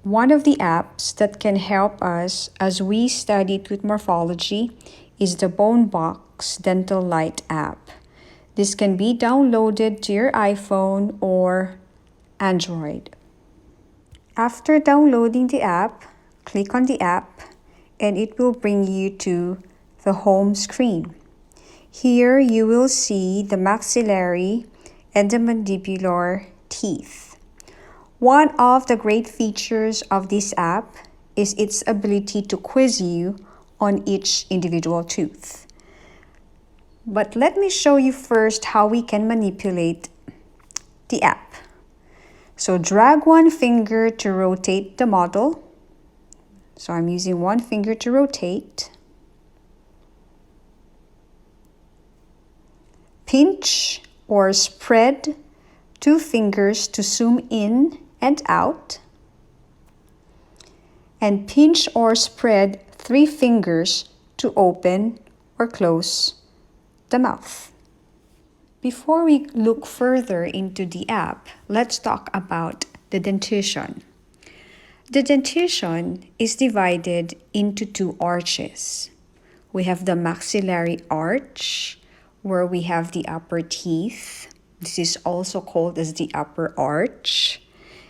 One of the apps that can help us as we study tooth morphology is the BoneBox Dental Lite app. This can be downloaded to your iPhone or Android. After downloading the app, click on the app and it will bring you to the home screen. Here you will see the maxillary and the mandibular teeth. One of the great features of this app is its ability to quiz you on each individual tooth. But let me show you first how we can manipulate the app. So drag one finger to rotate the model. So I'm using one finger to rotate. Pinch or spread two fingers to zoom in and out. And pinch or spread three fingers to open or close the mouth. Before we look further into the app, let's talk about the dentition. The dentition is divided into two arches. We have the maxillary arch, where we have the upper teeth. This is also called as the upper arch.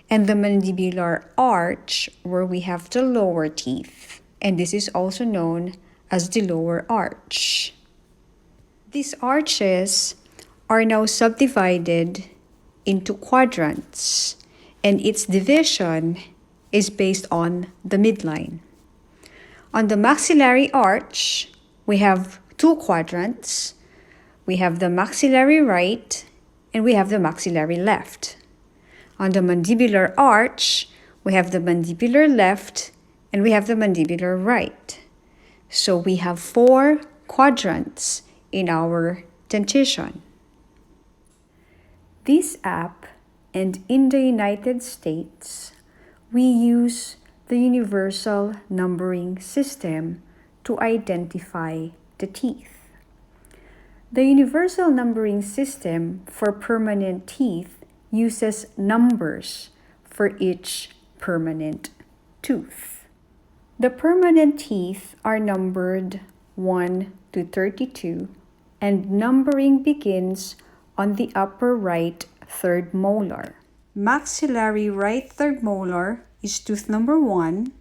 And the mandibular arch, where we have the lower teeth. And this is also known as the lower arch. These arches are now subdivided into quadrants, and its division is based on the midline. On the maxillary arch, we have two quadrants. We have the maxillary right and we have the maxillary left. On the mandibular arch, we have the mandibular left and we have the mandibular right. So we have four quadrants in our dentition. This app, and in the United States, we use the universal numbering system to identify the teeth. The universal numbering system for permanent teeth uses numbers for each permanent tooth. The permanent teeth are numbered 1 to 32, and numbering begins on the upper right third molar. Maxillary right third molar is tooth number 1.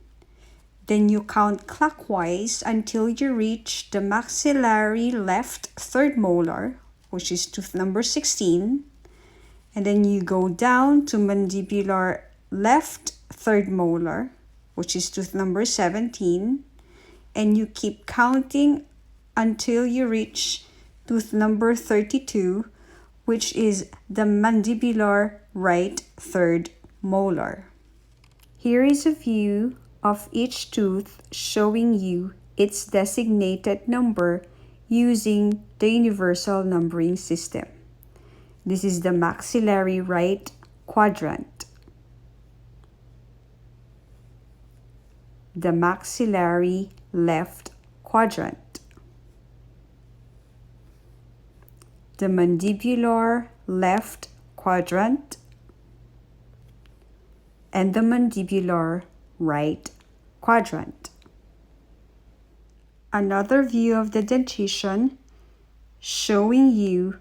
Then you count clockwise until you reach the maxillary left third molar, which is tooth number 16. And then you go down to mandibular left third molar, which is tooth number 17. And you keep counting until you reach tooth number 32, which is the mandibular right third molar. Here is a view of each tooth showing you its designated number using the universal numbering system. This is the maxillary right quadrant, the maxillary left quadrant, the mandibular left quadrant, and the mandibular right quadrant. Another view of the dentition showing you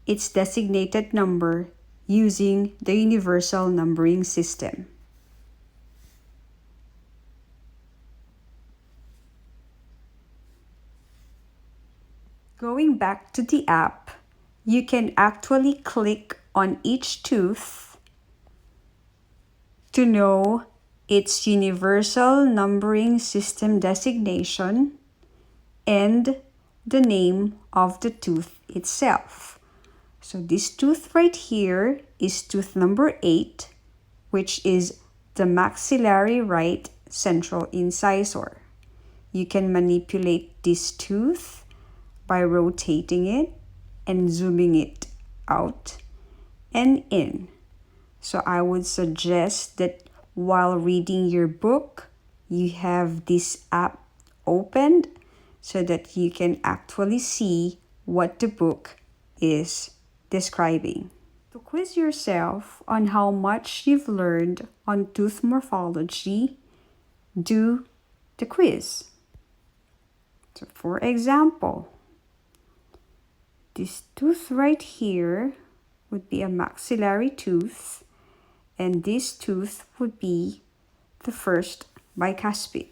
its designated number using the universal numbering system. Going back to the app, you can actually click on each tooth to know its universal numbering system designation and the name of the tooth itself. So this tooth right here is tooth number 8, which is the maxillary right central incisor. You can manipulate this tooth by rotating it and zooming it out and in. So I would suggest that while reading your book, you have this app opened so that you can actually see what the book is describing. To quiz yourself on how much you've learned on tooth morphology, do the quiz. So for example, this tooth right here would be a maxillary tooth, and this tooth would be the first bicuspid.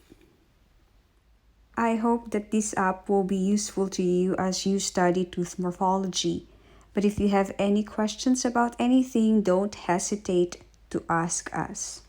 I hope that this app will be useful to you as you study tooth morphology. But if you have any questions about anything, don't hesitate to ask us.